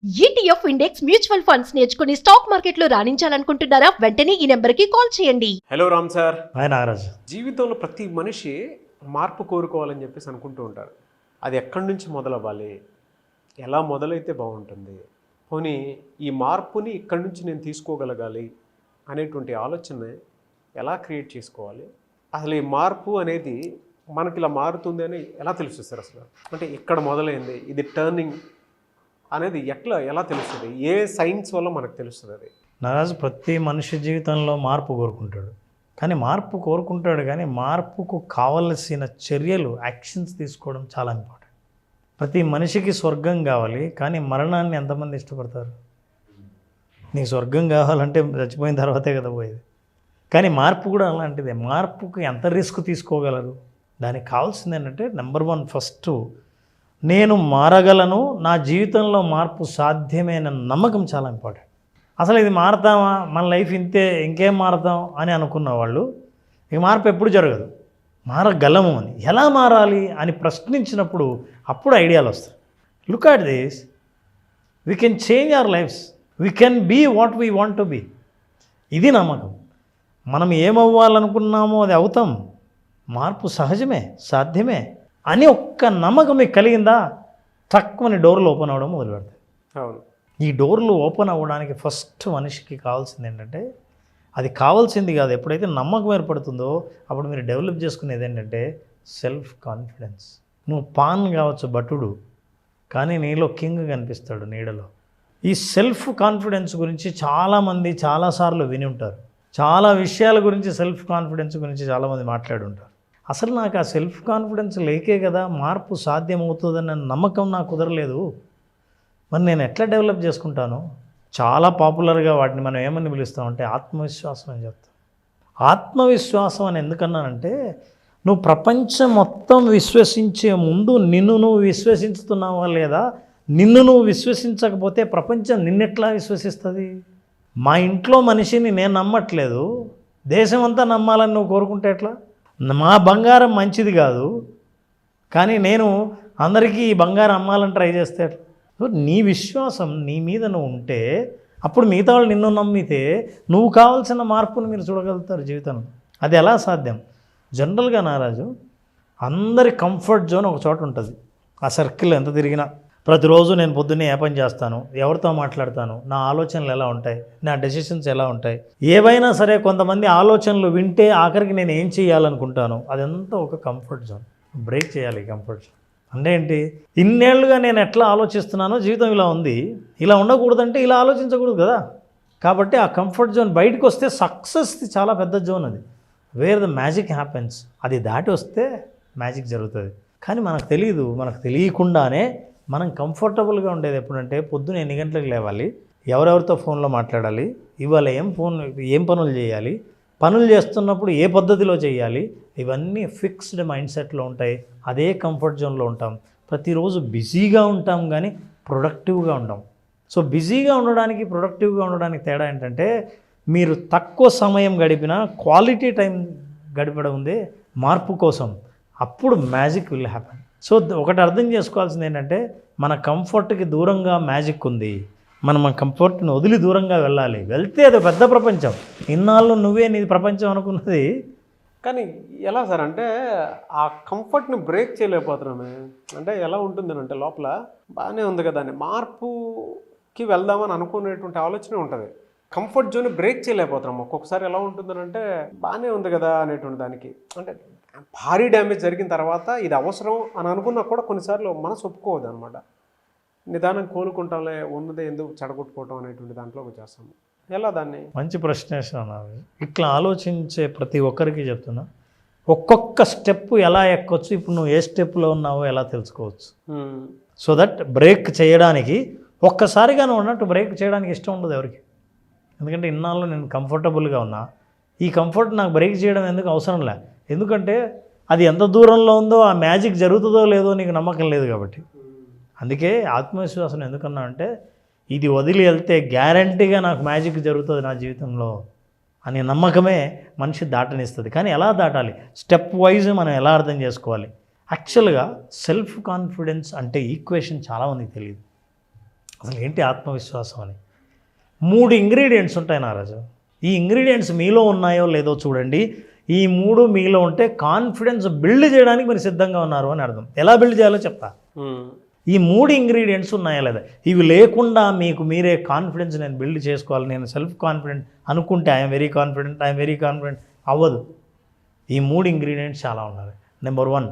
ETF index mutual funds నేర్చుకుని stock మార్కెట్లో రాణించాలనుకుంటున్నారా? వెంటనే ఈ నెంబర్కి కాల్ చేయండి. Hello Ram sir. Hi Nagaraj. జీవితంలో ప్రతి మనిషి మార్పు కోరుకోవాలని చెప్పేసి అనుకుంటూ ఉంటారు. అది ఎక్కడి నుంచి మొదలవ్వాలి, ఎలా మొదలైతే బాగుంటుంది, పోనీ ఈ మార్పుని ఇక్కడి నుంచి నేను తీసుకోగలగాలి అనేటువంటి ఆలోచన ఎలా క్రియేట్ చేసుకోవాలి? అసలు ఈ మార్పు అనేది మనకి ఇలా మారుతుంది అని ఎలా తెలుస్తుంది సార్? అసలు అంటే ఇక్కడ మొదలైంది, ఇది టర్నింగ్ అనేది ఎలా తెలుస్తుంది? ఏ సైన్స్ వల్ల మనకు తెలుస్తుంది అది? నాగరాజు, ప్రతి మనిషి జీవితంలో మార్పు కోరుకుంటాడు. కానీ మార్పుకు కావలసిన చర్యలు, యాక్షన్స్ తీసుకోవడం చాలా ఇంపార్టెంట్. ప్రతి మనిషికి స్వర్గం కావాలి, కానీ మరణాన్ని ఎంతమంది ఇష్టపడతారు? నీకు స్వర్గం కావాలంటే చచ్చిపోయిన తర్వాతే కదా పోయేది. కానీ మార్పు కూడా అలాంటిదే. మార్పుకు ఎంత రిస్క్ తీసుకోగలరు? దానికి కావాల్సింది ఏంటంటే నెంబర్ 1, ఫస్ట్ నేను మారగలను, నా జీవితంలో మార్పు సాధ్యమైన నమ్మకం చాలా ఇంపార్టెంట్. అసలు ఇది మారతామా, మన లైఫ్ ఇంతే, ఇంకేం మారతాం అని అనుకున్న వాళ్ళు ఇక మార్పు ఎప్పుడు జరగదు. మారగలము అని, ఎలా మారాలి అని ప్రశ్నించినప్పుడు అప్పుడు ఐడియాలు వస్తాయి. Look at this, we can change our lives, we can be what we want to be. ఇది నమ్మకం. మనం ఏమవ్వాలనుకున్నామో అది అవుతాం. మార్పు సహజమే, సాధ్యమే అని ఒక్క నమ్మకం మీకు కలిగిందా, తక్కువని డోర్లు ఓపెన్ అవ్వడం మొదలు పెడతాయి. అవును. ఈ డోర్లు ఓపెన్ అవ్వడానికి ఫస్ట్ మనిషికి కావాల్సింది ఏంటంటే, అది కావాల్సింది కాదు, ఎప్పుడైతే నమ్మకం ఏర్పడుతుందో అప్పుడు మీరు డెవలప్ చేసుకునేది ఏంటంటే సెల్ఫ్ కాన్ఫిడెన్స్. నువ్వు పాన్ కావచ్చు, భటుడు, కానీ నీలో కింగ్ కనిపిస్తాడు నీడలో. ఈ సెల్ఫ్ కాన్ఫిడెన్స్ గురించి చాలామంది చాలాసార్లు విని ఉంటారు. చాలా విషయాల గురించి, సెల్ఫ్ కాన్ఫిడెన్స్ గురించి చాలామంది మాట్లాడుంటారు. అసలు నాకు ఆ సెల్ఫ్ కాన్ఫిడెన్స్ లేకే కదా మార్పు సాధ్యమవుతుందన్న నమ్మకం నాకు కుదరలేదు, మరి నేను ఎట్లా డెవలప్ చేసుకుంటాను? చాలా పాపులర్గా వాటిని మనం ఏమని పిలుస్తామంటే ఆత్మవిశ్వాసం అని చెప్తాం. ఆత్మవిశ్వాసం అని ఎందుకన్నానంటే, నువ్వు ప్రపంచం మొత్తం విశ్వసించే ముందు నిన్ను నువ్వు విశ్వసిస్తున్నావా లేదా? నిన్ను నువ్వు విశ్వసించకపోతే ప్రపంచం నిన్నెట్లా విశ్వసిస్తుంది? మా ఇంట్లో మనిషిని నేను నమ్మట్లేదు, దేశం అంతా నమ్మాలని నువ్వు కోరుకుంటే ఎట్లా? మా బంగారం మంచిది కాదు, కానీ నేను అందరికీ ఈ బంగారం అమ్మాలని ట్రై చేస్తే ఎట్లా? నీ విశ్వాసం నీ మీద నువ్వు ఉంటే అప్పుడు మిగతా వాళ్ళు నిన్ను నమ్మితే నువ్వు కావాల్సిన మార్పును మీరు చూడగలుగుతారు జీవితంలో. అది ఎలా సాధ్యం? జనరల్గా నారాజు, అందరి కంఫర్ట్ జోన్ ఒక చోట ఉంటుంది. ఆ సర్కిల్ ఎంత తిరిగినా ప్రతిరోజు నేను పొద్దున్నే ఏ పని చేస్తాను, ఎవరితో మాట్లాడతాను, నా ఆలోచనలు ఎలా ఉంటాయి, నా డెసిషన్స్ ఎలా ఉంటాయి, ఏవైనా సరే కొంతమంది ఆలోచనలు వింటే ఆఖరికి నేను ఏం చేయాలనుకుంటాను, అదంతా ఒక కంఫర్ట్ జోన్. బ్రేక్ చేయాలి ఈ కంఫర్ట్ జోన్. అంటే ఏంటి? ఇన్నేళ్లుగా నేను ఎట్లా ఆలోచిస్తున్నానో జీవితం ఇలా ఉంది, ఇలా ఉండకూడదంటే ఇలా ఆలోచించకూడదు కదా. కాబట్టి ఆ కంఫర్ట్ జోన్ బయటకు వస్తే సక్సెస్ది చాలా పెద్ద జోన్ అది, వేర్ ద మ్యాజిక్ హ్యాపెన్స్. అది దాటి వస్తే మ్యాజిక్ జరుగుతుంది. కానీ మనకు తెలియదు. మనకు తెలియకుండానే మనం కంఫర్టబుల్గా ఉండేది ఎప్పుడంటే, పొద్దున ఎన్ని గంటలకు లేవాలి, ఎవరెవరితో ఫోన్లో మాట్లాడాలి, ఇవాళ ఏం పనులు చేయాలి, పనులు చేస్తున్నప్పుడు ఏ పద్ధతిలో చేయాలి, ఇవన్నీ ఫిక్స్డ్ మైండ్ సెట్లో ఉంటాయి. అదే కంఫర్ట్ జోన్లో ఉంటాం. ప్రతిరోజు బిజీగా ఉంటాం కానీ ప్రొడక్టివ్గా ఉంటాం. సో బిజీగా ఉండడానికి, ప్రొడక్టివ్గా ఉండడానికి తేడా ఏంటంటే, మీరు తక్కువ సమయం గడిపినా క్వాలిటీ టైం గడపడం ఉంది మార్పు కోసం. అప్పుడు మ్యాజిక్ విల్ హ్యాపెన్. సో ఒకటి అర్థం చేసుకోవాల్సింది ఏంటంటే, మన కంఫర్ట్కి దూరంగా మ్యాజిక్ ఉంది. మనం మన కంఫర్ట్ని వదిలి దూరంగా వెళ్ళాలి. వెళ్తే అది పెద్ద ప్రపంచం. ఇన్నాళ్ళు నువ్వే నీ ప్రపంచం అనుకున్నది. కానీ ఎలా సార్ అంటే, ఆ కంఫర్ట్ని బ్రేక్ చేయలేకపోతున్నామే. అంటే ఎలా ఉంటుందని అంటే, లోపల బాగానే ఉంది కదా అని మార్పుకి వెళ్దామని అనుకునేటువంటి ఆలోచన ఉంటుంది. కంఫర్ట్ జోన్ బ్రేక్ చేయలేకపోతున్నాం. ఒక్కొక్కసారి ఎలా ఉంటుందని అంటే, బాగానే ఉంది కదా అనేటువంటి దానికి, అంటే భారీ డ్యామేజ్ జరిగిన తర్వాత ఇది అవసరం అని అనుకున్నా కూడా కొన్నిసార్లు మనసు ఒప్పుకోవద్దు అనమాట. నిదానం కోలుకుంటాంలే, ఉన్నదే ఎందుకు చెడగొట్టుకోవటం అనేటువంటి దాంట్లోకి చేస్తాము. ఎలా దాన్ని? మంచి ప్రశ్న వేస్తున్నాను. ఇట్లా ఆలోచించే ప్రతి ఒక్కరికి చెప్తున్నా, ఒక్కొక్క స్టెప్ ఎలా ఎక్కొచ్చు, ఇప్పుడు నువ్వు ఏ స్టెప్లో ఉన్నావో ఎలా తెలుసుకోవచ్చు. సో దట్ బ్రేక్ చేయడానికి, ఒక్కసారిగా నువ్వు ఉన్నట్టు బ్రేక్ చేయడానికి ఇష్టం ఉండదు ఎవరికి. ఎందుకంటే ఇన్నాళ్ళు నేను కంఫర్టబుల్గా ఉన్నా, ఈ కంఫర్ట్ నాకు బ్రేక్ చేయడం ఎందుకు అవసరం లే. ఎందుకంటే అది ఎంత దూరంలో ఉందో, ఆ మ్యాజిక్ జరుగుతుందో లేదో నీకు నమ్మకం లేదు కాబట్టి. అందుకే ఆత్మవిశ్వాసం ఎందుకన్నా అంటే, ఇది వదిలి వెళ్తే గ్యారంటీగా నాకు మ్యాజిక్ జరుగుతుంది నా జీవితంలో అనే నమ్మకమే మనిషి దాటనిస్తుంది. కానీ ఎలా దాటాలి, స్టెప్ వైజ్ మనం ఎలా అర్థం చేసుకోవాలి. యాక్చువల్గా సెల్ఫ్ కాన్ఫిడెన్స్ అంటే ఈక్వేషన్ చాలామందికి తెలియదు. అసలు ఏంటి ఆత్మవిశ్వాసం అని? 3 ఇంగ్రీడియంట్స్ ఉంటాయి నారాజు. ఈ ఇంగ్రీడియంట్స్ మీలో ఉన్నాయో లేదో చూడండి. ఈ 3 మీలో ఉంటే కాన్ఫిడెన్స్ బిల్డ్ చేయడానికి మీరు సిద్ధంగా ఉన్నారు అని అర్థం. ఎలా బిల్డ్ చేయాలో చెప్తా. ఈ 3 ఇంగ్రీడియంట్స్ ఉన్నాయా లేదా? ఇవి లేకుండా మీకు మీరే కాన్ఫిడెన్స్ నేను బిల్డ్ చేసుకోవాలి, నేను సెల్ఫ్ కాన్ఫిడెంట్ అనుకుంటే ఐఎమ్ వెరీ కాన్ఫిడెంట్ అవ్వదు. ఈ 3 ఇంగ్రీడియంట్స్ చాలా ఉన్నాయి. నెంబర్ 1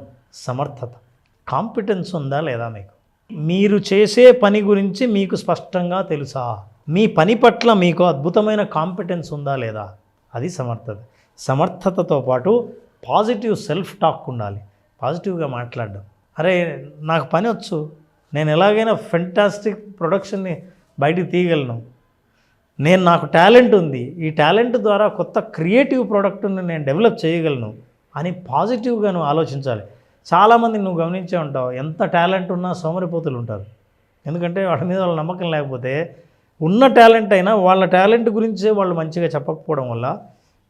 సమర్థత. కాంపిటెన్స్ ఉందా లేదా మీకు? మీరు చేసే పని గురించి మీకు స్పష్టంగా తెలుసా? మీ పని పట్ల మీకు అద్భుతమైన కాంపిటెన్స్ ఉందా లేదా? అది సమర్థత. సమర్థతతో పాటు పాజిటివ్ సెల్ఫ్ టాక్ ఉండాలి. పాజిటివ్గా మాట్లాడడం. అరే నాకు పని వచ్చు, నేను ఎలాగైనా ఫెంటాస్టిక్ ప్రొడక్షన్ని బయటికి తీయగలను, నాకు టాలెంట్ ఉంది, ఈ టాలెంట్ ద్వారా కొత్త క్రియేటివ్ ప్రోడక్ట్ని నేను డెవలప్ చేయగలను అని పాజిటివ్గా నువ్వు ఆలోచించాలి. చాలామంది నువ్వు గమనించే ఉంటావు, ఎంత టాలెంట్ ఉన్నా సోమరిపోతులు ఉంటారు. ఎందుకంటే వాటి మీద వాళ్ళ నమ్మకం లేకపోతే, ఉన్న టాలెంట్ అయినా వాళ్ళ టాలెంట్ గురించే వాళ్ళు మంచిగా చెప్పకపోవడం వల్ల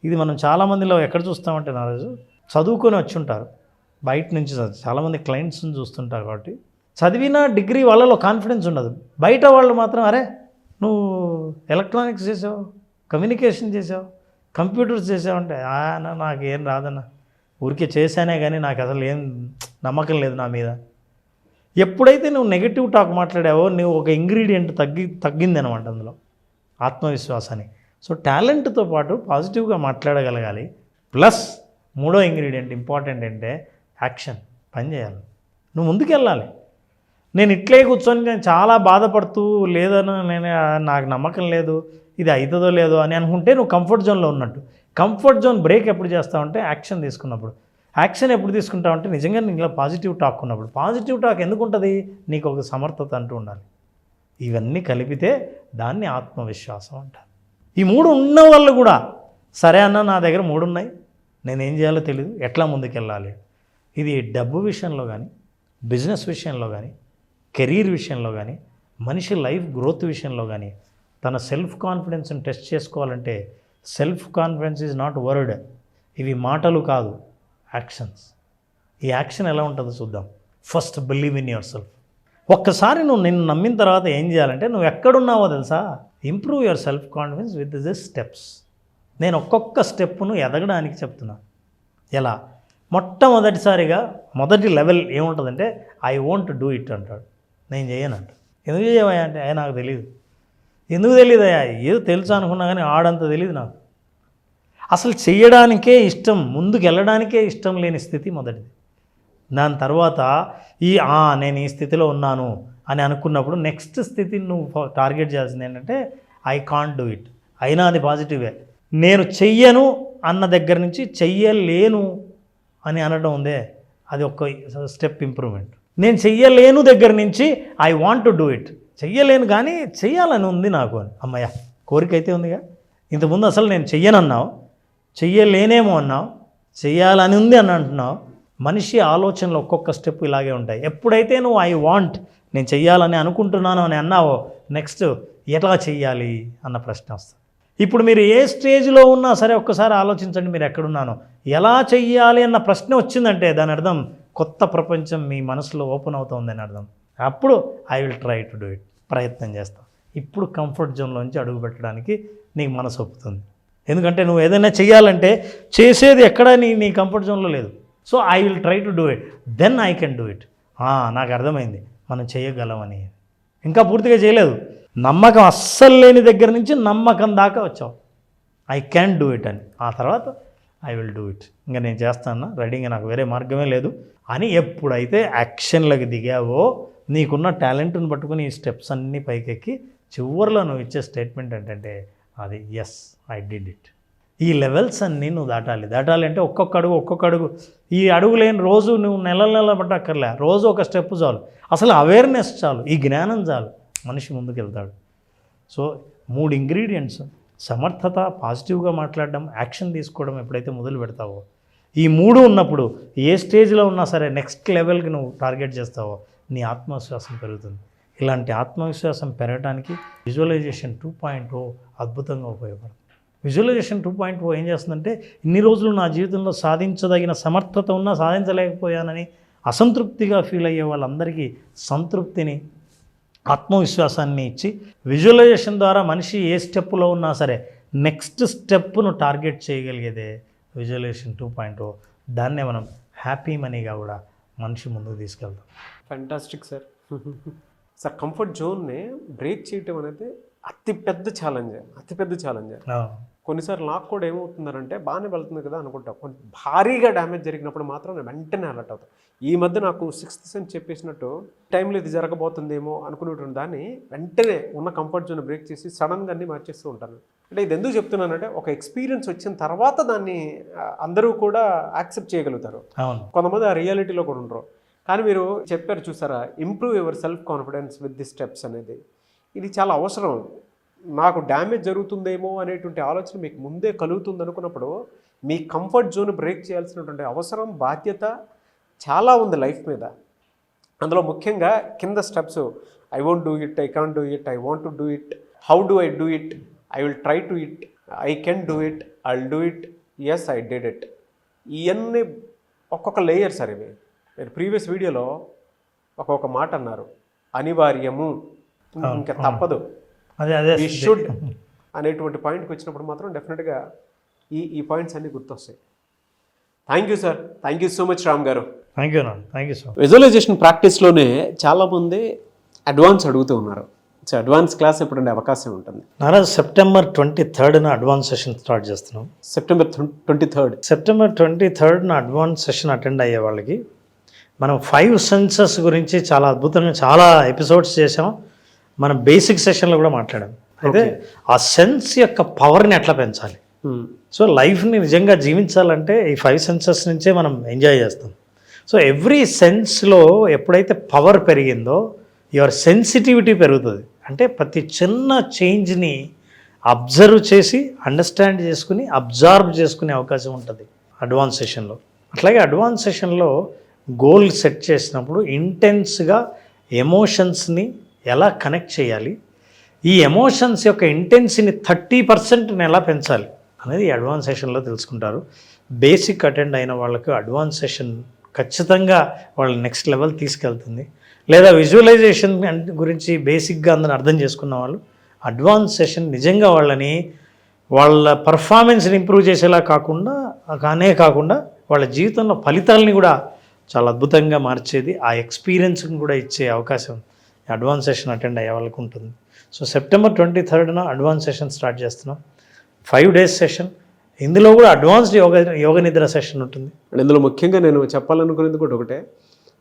ఇది మనం చాలామందిలో ఎక్కడ చూస్తామంటే నారాజు, చదువుకొని వచ్చి ఉంటారు బయట నుంచి, చాలామంది క్లయింట్స్ని చూస్తుంటారు కాబట్టి చదివిన డిగ్రీ వాళ్ళలో కాన్ఫిడెన్స్ ఉండదు. బయట వాళ్ళు మాత్రం అరే నువ్వు ఎలక్ట్రానిక్స్ చేసావు, కమ్యూనికేషన్ చేసావు, కంప్యూటర్స్ చేసావు అంటే నాకేం రాదన్న, ఊరికే చేశానే కానీ నాకు అసలు ఏం నమ్మకం లేదు నా మీద. ఎప్పుడైతే నువ్వు నెగిటివ్ టాక్ మాట్లాడావో నువ్వు ఒక ఇంగ్రీడియంట్ తగ్గింది అనమాట అందులో, ఆత్మవిశ్వాసాన్ని. సో టాలెంట్తో పాటు పాజిటివ్గా మాట్లాడగలగాలి. ప్లస్ 3వ ఇంగ్రీడియంట్ ఇంపార్టెంట్ అంటే యాక్షన్. పని చేయాలి, నువ్వు ముందుకెళ్ళాలి. నేను ఇట్లే కూర్చొని నేను చాలా బాధపడుతూ లేదన్నా నాకు నమ్మకం లేదు ఇది అవుతుందో లేదో అని అనుకుంటే నువ్వు కంఫర్ట్ జోన్లో ఉన్నట్టు. కంఫర్ట్ జోన్ బ్రేక్ ఎప్పుడు చేస్తావంటే యాక్షన్ తీసుకున్నప్పుడు. యాక్షన్ ఎప్పుడు తీసుకుంటావంటే నిజంగా నీకు పాజిటివ్ టాక్ ఉన్నప్పుడు. పాజిటివ్ టాక్ ఎందుకు ఉంటుంది? నీకు ఒక సమర్థత అంటూ ఉండాలి. ఇవన్నీ కలిపితే దాన్ని ఆత్మవిశ్వాసం అంటారు. ఈ 3 ఉన్న వాళ్ళు కూడా సరే అన్న నా దగ్గర 3 ఉన్నాయి, నేనేం చేయాలో తెలియదు, ఎట్లా ముందుకెళ్ళాలి. ఇది డబ్బు విషయంలో కానీ, బిజినెస్ విషయంలో కానీ, కెరీర్ విషయంలో కానీ, మనిషి లైఫ్ గ్రోత్ విషయంలో కానీ తన సెల్ఫ్ కాన్ఫిడెన్స్ని టెస్ట్ చేసుకోవాలంటే self confidence is not word. ఇవి మాటలు కాదు, యాక్షన్స్. ఈ యాక్షన్ ఎలా ఉంటుందో చూద్దాం. First believe in your self. ఒక్కసారి నువ్వు నిన్ను నమ్మిన తర్వాత ఏం చేయాలంటే నువ్వు ఎక్కడున్నావో తెలుసా, improve your self confidence with this steps. నేను ఒక్కొక్క స్టెప్ను ఎదగడానికి చెప్తున్నా. ఎలా? మొట్టమొదటిసారిగా మొదటి లెవెల్ ఏముంటుందంటే ఐ వాంట్ డూ ఇట్ అంటాడు. నేను చేయనంట. ఎందుకు చేయవా అంటే నాకు తెలియదు. ఎందుకు తెలియదయా? ఏదో తెలుసు అనుకున్నా కానీ ఆడంత తెలియదు నాకు. అసలు చేయడానికే ఇష్టం, ముందుకు వెళ్ళడానికే ఇష్టం లేని స్థితి మొదటిది. దాని తర్వాత నేను ఈ స్థితిలో ఉన్నాను అని అనుకున్నప్పుడు నెక్స్ట్ స్థితిని నువ్వు టార్గెట్ చేయాల్సింది ఏంటంటే ఐ కాంట్ డూ ఇట్. అయినా అది పాజిటివే. నేను చెయ్యను అన్న దగ్గర నుంచి చెయ్యలేను అని అనడం ఉందే, అది ఒక స్టెప్ ఇంప్రూవ్మెంట్. నేను చెయ్యలేను దగ్గర నుంచి I want to do it. చెయ్యలేను కానీ చెయ్యాలని ఉంది నాకు అని, అమ్మయ్య కోరిక అయితే ఉందిగా. ఇంతకుముందు అసలు నేను చెయ్యనన్నావు, చెయ్యలేనేమో అన్నావు, చెయ్యాలని ఉంది అని అంటున్నావు. మనిషి ఆలోచనలు ఒక్కొక్క స్టెప్ ఇలాగే ఉంటాయి. ఎప్పుడైతే నువ్వు ఐ వాంట్, నేను చెయ్యాలని అనుకుంటున్నాను అని అన్నావో, నెక్స్ట్ ఎట్లా చెయ్యాలి అన్న ప్రశ్న వస్తుంది. ఇప్పుడు మీరు ఏ స్టేజ్లో ఉన్నా సరే ఒక్కసారి ఆలోచించండి, మీరు ఎక్కడున్నానో. ఎలా చెయ్యాలి అన్న ప్రశ్న వచ్చిందంటే దాని అర్థం కొత్త ప్రపంచం మీ మనసులో ఓపెన్ అవుతుందని అర్థం. అప్పుడు I will try to do it, ప్రయత్నం చేస్తాం. ఇప్పుడు కంఫర్ట్ జోన్లోంచి అడుగు పెట్టడానికి నీకు మనసు ఒప్పుతుంది. ఎందుకంటే నువ్వు ఏదైనా చెయ్యాలంటే చేసేది ఎక్కడ నీ కంఫర్ట్ జోన్లో లేదు. So I will try to do it, then I can do it. నాకు అర్థమైంది మనం చేయగలమని. ఇంకా పూర్తిగా చేయలేదు, నమ్మకం అస్సలు లేని దగ్గర నుంచి నమ్మకం దాకా వచ్చావు. ఐ క్యాన్ డూ ఇట్ అని. ఆ తర్వాత ఐ విల్ డూ ఇట్, ఇంకా నేను చేస్తాను, రెడీగా, నాకు వేరే మార్గమే లేదు అని ఎప్పుడైతే యాక్షన్లకు దిగావో నీకున్న టాలెంట్ని పట్టుకుని ఈ స్టెప్స్ అన్నీ పైకెక్కి చివరిలో నువ్వు ఇచ్చే స్టేట్మెంట్ ఏంటంటే అది ఎస్ ఐ డిడ్ ఇట్. ఈ లెవెల్స్ అన్నీ నువ్వు దాటాలి అంటే ఒక్కొక్క అడుగు. ఈ అడుగు లేని రోజు నువ్వు నెల పట్టక్కర్లే, రోజు ఒక స్టెప్ చాలు. అసలు అవేర్నెస్ చాలు, ఈ జ్ఞానం చాలు, మనిషి ముందుకు వెళ్తాడు. సో 3 ఇంగ్రీడియంట్స్, సమర్థత, పాజిటివ్గా మాట్లాడడం, యాక్షన్ తీసుకోవడం ఎప్పుడైతే మొదలు పెడతావో, ఈ 3 ఉన్నప్పుడు ఏ స్టేజ్లో ఉన్నా సరే నెక్స్ట్ లెవెల్కి నువ్వు టార్గెట్ చేస్తావో నీ ఆత్మవిశ్వాసం పెరుగుతుంది. ఇలాంటి ఆత్మవిశ్వాసం పెరగడానికి విజువలైజేషన్ 2.0 అద్భుతంగా ఉపయోగపడుతుంది. విజువలైజేషన్ 2.0 ఏం చేస్తుందంటే, ఇన్ని రోజులు నా జీవితంలో సాధించదగిన సమర్థత ఉన్నా సాధించలేకపోయానని అసంతృప్తిగా ఫీల్ అయ్యే వాళ్ళందరికీ సంతృప్తిని, ఆత్మవిశ్వాసాన్ని ఇచ్చి విజువలైజేషన్ ద్వారా మనిషి ఏ స్టెప్లో ఉన్నా సరే నెక్స్ట్ స్టెప్ను టార్గెట్ చేయగలిగేదే విజువలైజేషన్ 2.0. దాన్నే మనం హ్యాపీ మనీగా కూడా మనిషి ముందుకు తీసుకెళ్తాం. Fantastic sir. సార్ కంఫర్ట్ జోన్ని బ్రేక్ చేయటం అనేది అతిపెద్ద ఛాలెంజ్. కొన్నిసార్లు నాకు కూడా ఏమవుతుందంటే బాగానే వెళ్తుంది కదా అనుకుంటాం, కొన్ని భారీగా డ్యామేజ్ జరిగినప్పుడు మాత్రం నేను వెంటనే అలర్ట్ అవుతాను. ఈ మధ్య నాకు 6th సెన్స్ చెప్పేసినట్టు టైంలో ఇది జరగబోతుందేమో అనుకునేటువంటి దాన్ని వెంటనే ఉన్న కంఫర్ట్ జోన్ బ్రేక్ చేసి సడన్గా అన్నీ మార్చేస్తూ ఉంటాను. అంటే ఇది ఎందుకు చెప్తున్నానంటే ఒక ఎక్స్పీరియన్స్ వచ్చిన తర్వాత దాన్ని అందరూ కూడా యాక్సెప్ట్ చేయగలుగుతారు. కొంతమంది ఆ రియాలిటీలో కూడా ఉండరు. కానీ మీరు చెప్పారు చూసారా, improve your self confidence with the steps అనేది, ఇది చాలా అవసరం. నాకు డ్యామేజ్ జరుగుతుందేమో అనేటువంటి ఆలోచన మీకు ముందే కలుగుతుంది అనుకున్నప్పుడు మీ కంఫర్ట్ జోన్ బ్రేక్ చేయాల్సినటువంటి అవసరం, బాధ్యత చాలా ఉంది లైఫ్ మీద. అందులో ముఖ్యంగా కింద steps, I won't do it, I can't do it, I want to do it, how do I do it, I will try to it, I can do it, I will do it, yes I did it. ఇవన్నీ ఒక్కొక్క layer sir. ఇవి మీరు previous వీడియోలో ఒక్కొక్క మాట అన్నారు, అనివార్యము, ఇంకా తప్పదు, వి షుడ్ అనేటువంటి పాయింట్కి వచ్చినప్పుడు మాత్రం డెఫినెట్గా ఈ పాయింట్స్ అన్నీ గుర్తొస్తాయి. Thank you sir, thank you so much Ram గారు. Thank you so. విజువలైజేషన్ ప్రాక్టీస్లోనే చాలామంది అడ్వాన్స్ అడుగుతూ ఉన్నారు. సో అడ్వాన్స్ క్లాస్ ఎప్పుడంటే అవకాశం ఉంటుంది? నారాజ్ September 23rd advance session start చేస్తున్నాం. September 23rd advance session attend అయ్యే వాళ్ళకి మనం 5 సెన్సెస్ గురించి చాలా అద్భుతంగా చాలా ఎపిసోడ్స్ చేసాం. మనం బేసిక్ సెషన్లో కూడా మాట్లాడాం. అయితే ఆ సెన్స్ యొక్క పవర్ని ఎట్లా పెంచాలి, సో లైఫ్ని నిజంగా జీవించాలంటే ఈ 5 సెన్సెస్ నుంచే మనం ఎంజాయ్ చేస్తాం. సో ఎవ్రీ సెన్స్లో ఎప్పుడైతే పవర్ పెరిగిందో యువర్ సెన్సిటివిటీ పెరుగుతుంది. అంటే ప్రతి చిన్న చేంజ్ని అబ్జర్వ్ చేసి అండర్స్టాండ్ చేసుకుని అబ్జార్బ్ చేసుకునే అవకాశం ఉంటుంది అడ్వాన్స్ సెషన్లో. అట్లాగే అడ్వాన్స్ సెషన్లో గోల్ సెట్ చేసినప్పుడు ఇంటెన్స్గా ఎమోషన్స్ని ఎలా కనెక్ట్ చేయాలి, ఈ ఎమోషన్స్ యొక్క ఇంటెన్స్ని 30% ఎలా పెంచాలి అనేది అడ్వాన్స్ సెషన్లో తెలుసుకుంటారు. బేసిక్ అటెండ్ అయిన వాళ్ళకు అడ్వాన్స్ సెషన్ ఖచ్చితంగా వాళ్ళ నెక్స్ట్ లెవెల్ తీసుకెళ్తుంది. లేదా విజువలైజేషన్ గురించి బేసిక్గా అందరూ అర్థం చేసుకున్న వాళ్ళు అడ్వాన్స్ సెషన్ నిజంగా వాళ్ళ పర్ఫార్మెన్స్ని ఇంప్రూవ్ చేసేలా కాకుండా వాళ్ళ జీవితంలో ఫలితాలని కూడా చాలా అద్భుతంగా మార్చేది, ఆ ఎక్స్పీరియన్స్ని కూడా ఇచ్చే అవకాశం అడ్వాన్స్ సెషన్ అటెండ్ అయ్యే వాళ్ళకు ఉంటుంది. So September 23rd advance session start చేస్తున్నాం. 5 days సెషన్. ఇందులో కూడా అడ్వాన్స్డ్ యోగ నిద్ర సెషన్ ఉంటుంది. అండ్ ఇందులో ముఖ్యంగా నేను చెప్పాలనుకునేది కూడా ఒకటే,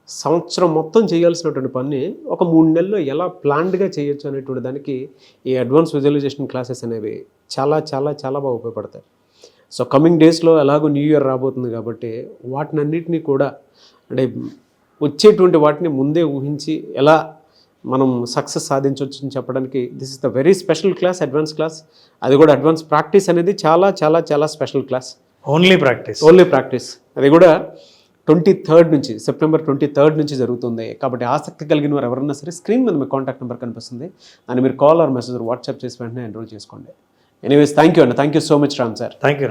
సంవత్సరం మొత్తం చేయాల్సినటువంటి పని ఒక 3 నెలల్లో ఎలా ప్లాన్డ్గా చేయొచ్చు అనేటువంటి దానికి ఈ అడ్వాన్స్ విజువలైజేషన్ క్లాసెస్ అనేవి చాలా చాలా చాలా బాగా ఉపయోగపడతాయి. సో కమింగ్ డేస్లో ఎలాగో న్యూ ఇయర్ రాబోతుంది కాబట్టి వాటినన్నిటినీ కూడా అంటే వచ్చేటువంటి వాటిని ముందే ఊహించి ఎలా మనం సక్సెస్ సాధించవచ్చు అని చెప్పడానికి this is the very special class, advance class. అది కూడా అడ్వాన్స్ ప్రాక్టీస్ అనేది చాలా చాలా చాలా స్పెషల్ క్లాస్. ఓన్లీ ప్రాక్టీస్ అది కూడా 23rd నుంచి September 23rd నుంచి జరుగుతుంది. కాబట్టి ఆసక్తి కలిగిన వారు ఎవరన్నా సరే స్క్రీన్ మీద మీ కాంటాక్ట్ నెంబర్ కనిపిస్తుంది, దాన్ని మీరు కాల్ ఆర్ మెసేజ్ వాట్సాప్ చేసి వెంటనే ఎన్రోల్ చేసుకోండి. Anyways thank you so much Ram sir. Thank you.